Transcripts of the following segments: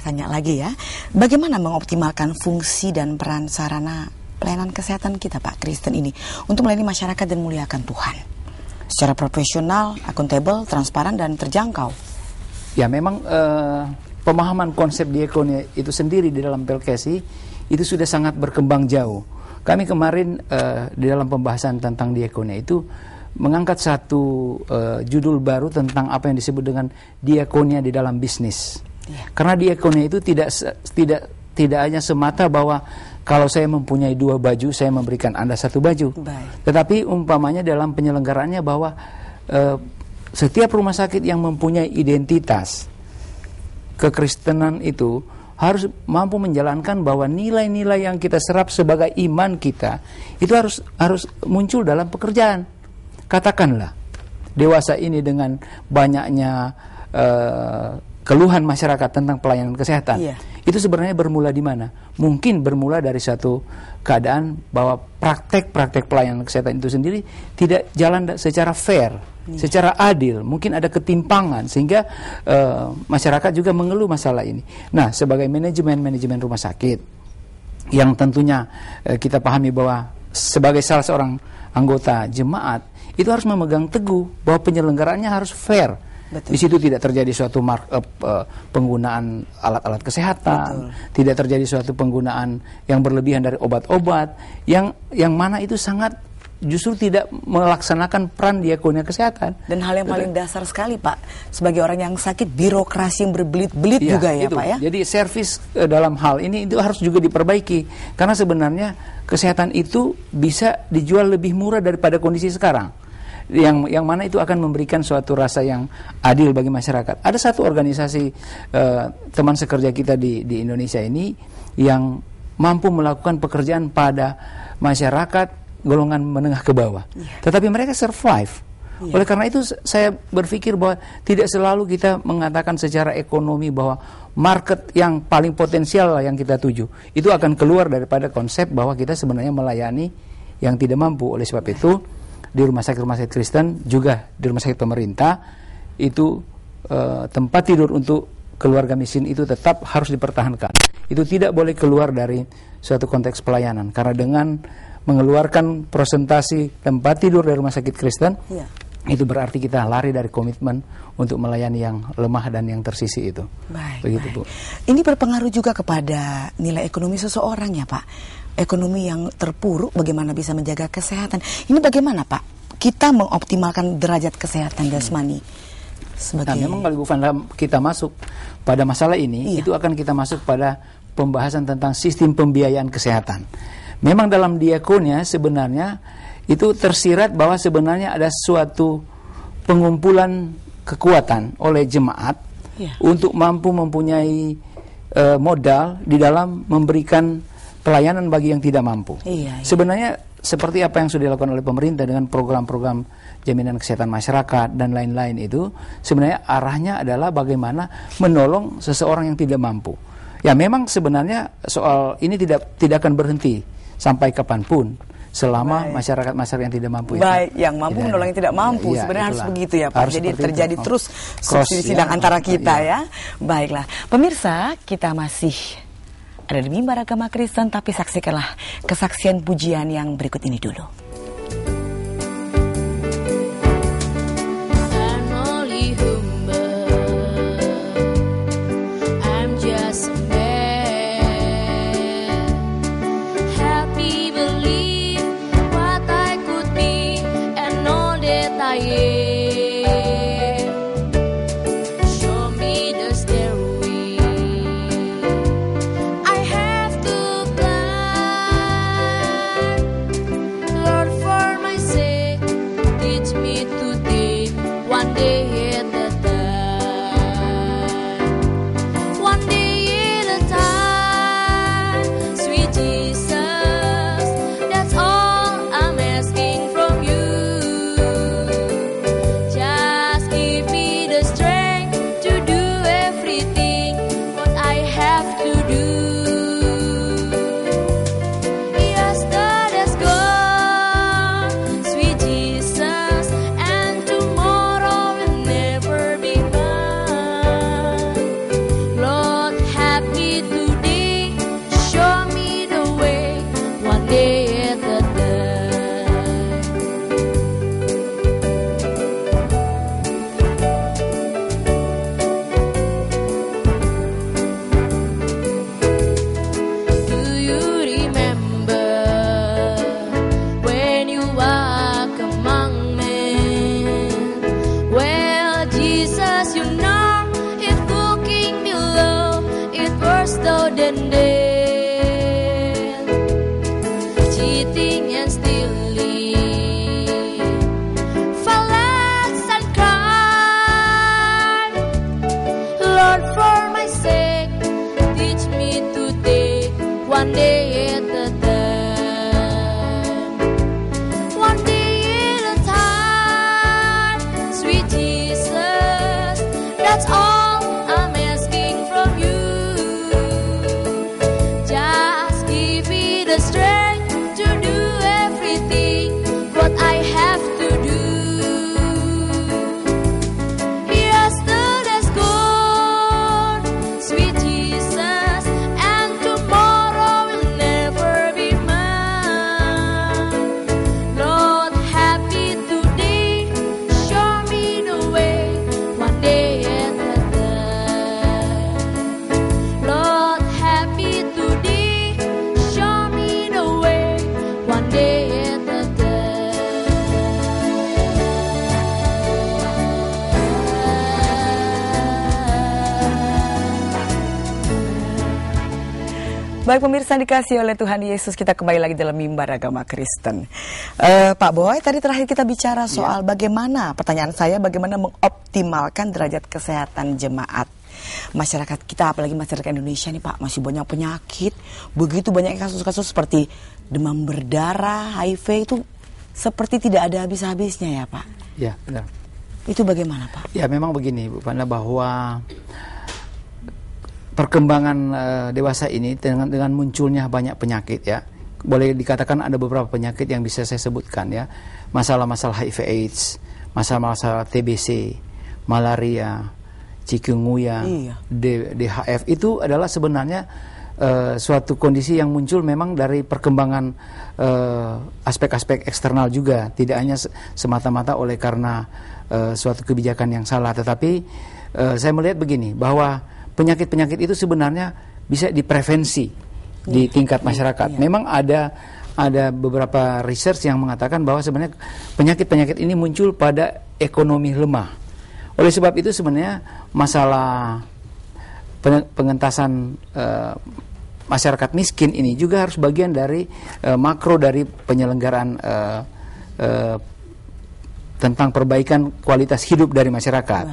tanya lagi ya, bagaimana mengoptimalkan fungsi dan peran sarana pelayanan kesehatan kita Pak Kristen ini untuk melayani masyarakat dan muliakan Tuhan secara profesional, akuntabel, transparan dan terjangkau? Ya memang pemahaman konsep diakonia itu sendiri di dalam PLKSI itu sudah sangat berkembang jauh. Kami kemarin di dalam pembahasan tentang diakonia itu mengangkat satu judul baru tentang apa yang disebut dengan diakonia di dalam bisnis. Karena diakonia itu tidak hanya semata bahwa kalau saya mempunyai 2 baju, saya memberikan Anda 1 baju. Tetapi umpamanya dalam penyelenggaraannya bahwa setiap rumah sakit yang mempunyai identitas kekristenan itu harus mampu menjalankan bahwa nilai-nilai yang kita serap sebagai iman kita itu harus muncul dalam pekerjaan. Katakanlah dewasa ini dengan banyaknya keluhan masyarakat tentang pelayanan kesehatan, itu sebenarnya bermula di mana? Mungkin bermula dari satu keadaan bahwa praktek-praktek pelayanan kesehatan itu sendiri tidak jalan secara fair, secara adil. Mungkin ada ketimpangan sehingga masyarakat juga mengeluh masalah ini. Nah, sebagai manajemen rumah sakit yang tentunya kita pahami bahwa sebagai salah seorang anggota jemaat itu harus memegang teguh bahwa penyelenggaraannya harus fair. Betul. Di situ tidak terjadi suatu penggunaan alat-alat kesehatan, tidak terjadi suatu penggunaan yang berlebihan dari obat-obat, yang mana itu sangat justru tidak melaksanakan peran diakonia kesehatan. Dan hal yang paling dasar sekali Pak, sebagai orang yang sakit, birokrasi yang berbelit-belit juga ya itu, Pak ya. Jadi servis dalam hal ini itu harus juga diperbaiki, karena sebenarnya kesehatan itu bisa dijual lebih murah daripada kondisi sekarang. Yang mana itu akan memberikan suatu rasa yang adil bagi masyarakat. Ada satu organisasi teman sekerja kita di Indonesia ini yang mampu melakukan pekerjaan pada masyarakat golongan menengah ke bawah. Tetapi mereka survive. Oleh karena itu saya berpikir bahwa tidak selalu kita mengatakan secara ekonomi bahwa market yang paling potensial yang kita tuju itu akan keluar daripada konsep bahwa kita sebenarnya melayani yang tidak mampu. Oleh sebab itu di rumah sakit Kristen juga di rumah sakit pemerintah itu tempat tidur untuk keluarga miskin itu tetap harus dipertahankan. Itu tidak boleh keluar dari suatu konteks pelayanan, karena dengan mengeluarkan presentasi tempat tidur dari rumah sakit Kristen itu berarti kita lari dari komitmen untuk melayani yang lemah dan yang tersisi itu. Begitu Bu. Ini berpengaruh juga kepada nilai ekonomi seseorang ya Pak. Ekonomi yang terpuruk bagaimana bisa menjaga kesehatan. Ini bagaimana Pak kita mengoptimalkan derajat kesehatan jasmani sebagai... Nah, memang kalau Bu Vanda kita masuk pada masalah ini, itu akan kita masuk pada pembahasan tentang sistem pembiayaan kesehatan. Memang dalam diakonia sebenarnya itu tersirat bahwa sebenarnya ada suatu pengumpulan kekuatan oleh jemaat untuk mampu mempunyai modal di dalam memberikan pelayanan bagi yang tidak mampu. Sebenarnya seperti apa yang sudah dilakukan oleh pemerintah dengan program-program jaminan kesehatan masyarakat dan lain-lain itu, sebenarnya arahnya adalah bagaimana menolong seseorang yang tidak mampu. Ya memang sebenarnya soal ini tidak akan berhenti sampai kapanpun selama masyarakat yang tidak mampu yang mampu menolong yang tidak mampu. Sebenarnya harus begitu ya Pak. Jadi terjadi terus subsidi sidang antara kita ya. Baiklah, pemirsa, kita masih ada di Mimbar Agama Kristen, tapi saksikanlah kesaksian pujian yang berikut ini dulu. Lord, one day at a time, one day at a time. Sweet Jesus, that's all I'm asking from you. Just give me the strength to do everything what I have to do. Yesterday's gone, sweet Jesus, and tomorrow will never be mine. Lord, happy today, show me the way, one day at a time. Lord, happy today, show me the way, one day at a time. Baik pemirsa dikasih oleh Tuhan Yesus, kita kembali lagi dalam mimbar agama Kristen. Pak Boy, tadi terakhir kita bicara soal bagaimana, pertanyaan saya, bagaimana mengoptimalkan derajat kesehatan jemaat. Masyarakat kita, apalagi masyarakat Indonesia nih Pak, masih banyak penyakit, begitu banyak kasus-kasus seperti demam berdarah, HIV itu seperti tidak ada habis-habisnya ya Pak. Ya, benar. Itu bagaimana Pak? Ya, memang begini Bu Panda, bahwa perkembangan dewasa ini dengan munculnya banyak penyakit ya, boleh dikatakan ada beberapa penyakit yang bisa saya sebutkan ya, masalah-masalah HIV/AIDS, masalah-masalah TBC, malaria, chikungunya, DHF, itu adalah sebenarnya suatu kondisi yang muncul memang dari perkembangan aspek-aspek eksternal juga, tidak hanya semata-mata oleh karena suatu kebijakan yang salah, tetapi saya melihat begini, bahwa penyakit-penyakit itu sebenarnya bisa diprevensi di tingkat masyarakat. Memang ada beberapa research yang mengatakan bahwa sebenarnya penyakit-penyakit ini muncul pada ekonomi lemah. Oleh sebab itu sebenarnya masalah pengentasan masyarakat miskin ini juga harus bagian dari makro dari penyelenggaraan tentang perbaikan kualitas hidup dari masyarakat.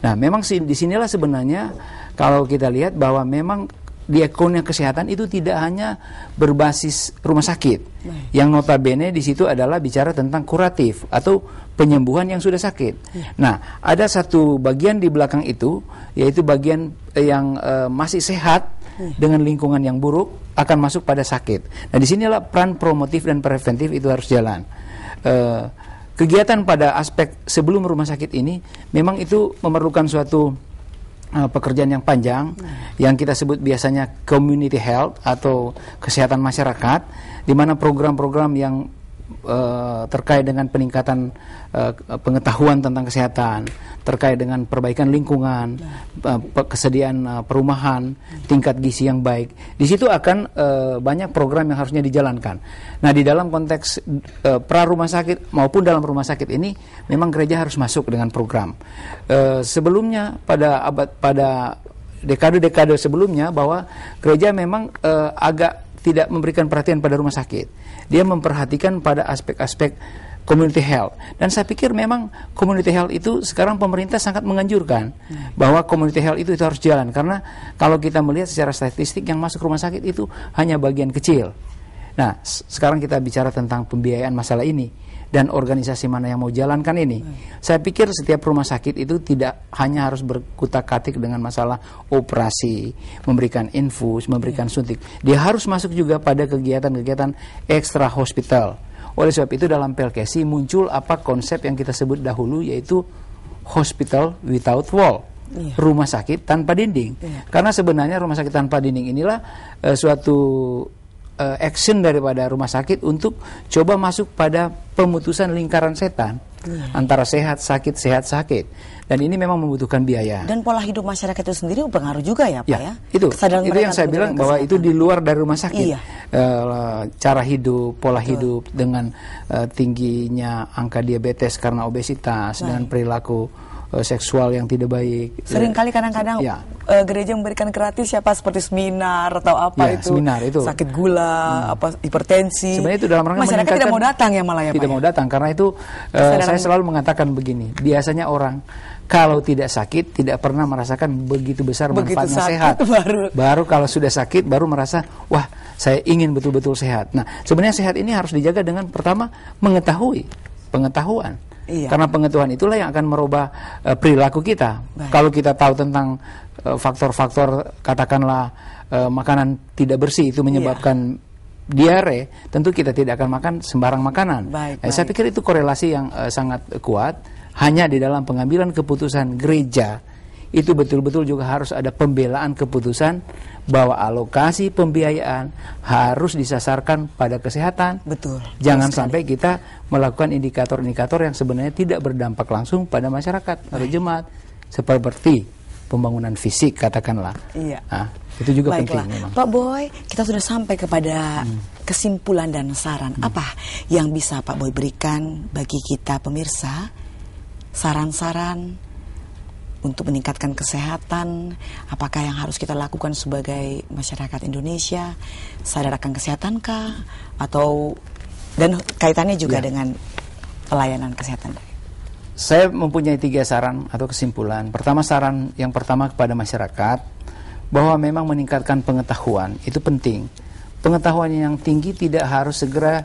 Nah, memang disinilah sebenarnya kalau kita lihat bahwa memang di ekonomi kesehatan itu tidak hanya berbasis rumah sakit. Yang notabene di situ adalah bicara tentang kuratif atau penyembuhan yang sudah sakit. Nah, ada satu bagian di belakang itu, yaitu bagian yang masih sehat dengan lingkungan yang buruk akan masuk pada sakit. Nah, disinilah peran promotif dan preventif itu harus jalan. Kegiatan pada aspek sebelum rumah sakit ini memang itu memerlukan suatu pekerjaan yang panjang yang kita sebut biasanya community health atau kesehatan masyarakat, di mana program-program yang terkait dengan peningkatan pengetahuan tentang kesehatan, terkait dengan perbaikan lingkungan, kesediaan perumahan, tingkat gizi yang baik. Di situ akan banyak program yang harusnya dijalankan. Nah, di dalam konteks pra rumah sakit maupun dalam rumah sakit ini memang gereja harus masuk dengan program. Sebelumnya pada dekade-dekade sebelumnya bahwa gereja memang agak tidak memberikan perhatian pada rumah sakit. Dia memperhatikan pada aspek-aspek community health. Dan saya pikir memang community health itu sekarang pemerintah sangat menganjurkan bahwa community health itu harus jalan. Karena kalau kita melihat secara statistik yang masuk rumah sakit itu hanya bagian kecil. Nah, sekarang kita bicara tentang pembiayaan masalah ini dan organisasi mana yang mau jalankan ini. Saya pikir setiap rumah sakit itu tidak hanya harus berkutak-katik dengan masalah operasi, memberikan infus, memberikan suntik. Dia harus masuk juga pada kegiatan-kegiatan ekstra hospital. Oleh sebab itu dalam PLKSI muncul apa konsep yang kita sebut dahulu, yaitu hospital without wall. Rumah sakit tanpa dinding. Karena sebenarnya rumah sakit tanpa dinding inilah suatu action daripada rumah sakit untuk coba masuk pada pemutusan lingkaran setan antara sehat sakit, dan ini memang membutuhkan biaya. Dan pola hidup masyarakat itu sendiri berpengaruh juga ya Pak ya? Itu yang saya bilang bahwa itu di luar dari rumah sakit. Cara hidup, pola hidup dengan tingginya angka diabetes karena obesitas, dengan perilaku seksual yang tidak baik. Seringkali kadang-kadang gereja memberikan gratis siapa seperti seminar atau apa seminar itu sakit gula, apa hipertensi. Sebenarnya itu dalam rangka masyarakat tidak mau datang ya malah ya Pak. Tidak mau datang karena itu saya selalu mengatakan begini. Biasanya orang kalau tidak sakit tidak pernah merasakan begitu besar manfaatnya sehat. Baru kalau sudah sakit baru merasa wah saya ingin betul-betul sehat. Nah, sebenarnya sehat ini harus dijaga dengan pertama pengetahuan. Iya. Karena pengetahuan itulah yang akan merubah perilaku kita. Baik. Kalau kita tahu tentang faktor-faktor katakanlah makanan tidak bersih itu menyebabkan diare, tentu kita tidak akan makan sembarang makanan. Saya pikir itu korelasi yang sangat kuat. Hanya di dalam pengambilan keputusan gereja itu betul-betul juga harus ada pembelaan keputusan bahwa alokasi pembiayaan harus disasarkan pada kesehatan. Betul. Jangan sampai kita melakukan indikator-indikator yang sebenarnya tidak berdampak langsung pada masyarakat atau jemaat, seperti pembangunan fisik katakanlah. Iya. Nah, itu juga baiklah. Penting memang. Pak Boy, kita sudah sampai kepada kesimpulan dan saran. Apa yang bisa Pak Boy berikan bagi kita pemirsa? Saran-saran untuk meningkatkan kesehatan, apakah yang harus kita lakukan sebagai masyarakat Indonesia? Sadar akan kesehatankah? Atau dan kaitannya juga dengan pelayanan kesehatan? Saya mempunyai 3 saran atau kesimpulan. Yang pertama kepada masyarakat, bahwa memang meningkatkan pengetahuan itu penting. Pengetahuan yang tinggi tidak harus segera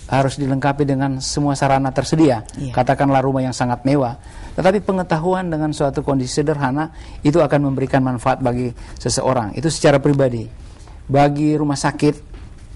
harus dilengkapi dengan semua sarana tersedia. Katakanlah rumah yang sangat mewah, tetapi pengetahuan dengan suatu kondisi sederhana itu akan memberikan manfaat bagi seseorang. Itu secara pribadi. Bagi rumah sakit,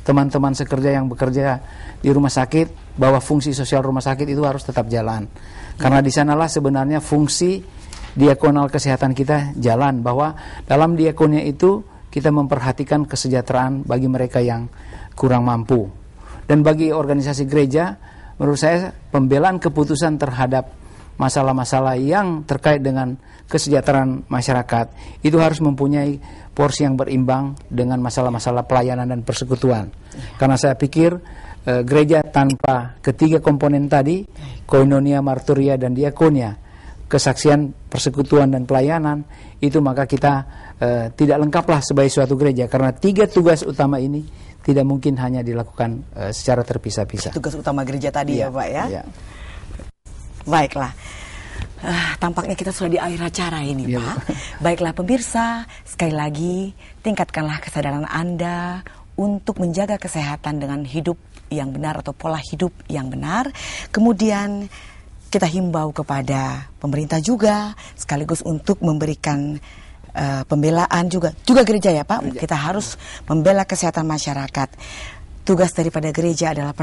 teman-teman sekerja yang bekerja di rumah sakit, bahwa fungsi sosial rumah sakit itu harus tetap jalan. Karena di sanalah sebenarnya fungsi diakonal kesehatan kita jalan, bahwa dalam diakonnya itu kita memperhatikan kesejahteraan bagi mereka yang kurang mampu. Dan bagi organisasi gereja, menurut saya pembelaan keputusan terhadap masalah-masalah yang terkait dengan kesejahteraan masyarakat itu harus mempunyai porsi yang berimbang dengan masalah-masalah pelayanan dan persekutuan. Karena saya pikir gereja tanpa ketiga komponen tadi, koinonia, marturia, dan diakonia, kesaksian, persekutuan, dan pelayanan, itu maka kita tidak lengkaplah sebagai suatu gereja. Karena 3 tugas utama ini tidak mungkin hanya dilakukan secara terpisah-pisah. Tugas utama gereja tadi ya Pak ya? Baiklah. Tampaknya kita sudah di akhir acara ini Pak. Baiklah pemirsa, sekali lagi tingkatkanlah kesadaran Anda untuk menjaga kesehatan dengan hidup yang benar atau pola hidup yang benar. Kemudian kita himbau kepada pemerintah juga sekaligus untuk memberikan pembelaan juga gereja ya Pak. Kita harus membela kesehatan masyarakat. Tugas daripada gereja adalah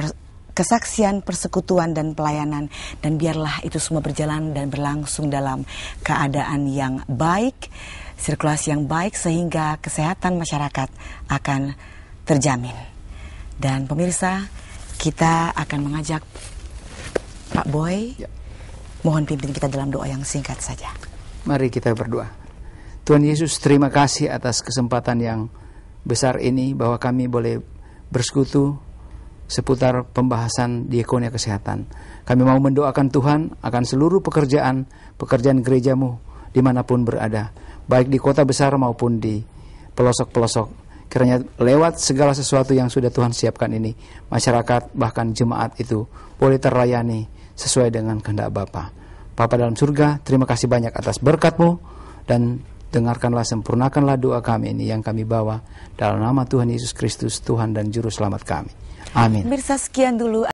kesaksian, persekutuan, dan pelayanan, dan biarlah itu semua berjalan dan berlangsung dalam keadaan yang baik, sirkulasi yang baik, sehingga kesehatan masyarakat akan terjamin. Dan pemirsa, kita akan mengajak Pak Boy, mohon pimpin kita dalam doa yang singkat saja. Mari kita berdoa. Tuhan Yesus, terima kasih atas kesempatan yang besar ini bahwa kami boleh bersekutu seputar pembahasan diakonia kesehatan. Kami mau mendoakan Tuhan akan seluruh pekerjaan gerejamu dimanapun berada, baik di kota besar maupun di pelosok-pelosok. Kiranya lewat segala sesuatu yang sudah Tuhan siapkan ini, masyarakat bahkan jemaat itu boleh terlayani sesuai dengan kehendak Bapa. Bapa dalam surga, terima kasih banyak atas berkat-Mu, dan dengarkanlah, sempurnakanlah doa kami ini yang kami bawa dalam nama Tuhan Yesus Kristus, Tuhan dan Juru Selamat kami. Amin. Pemirsa, sekian dulu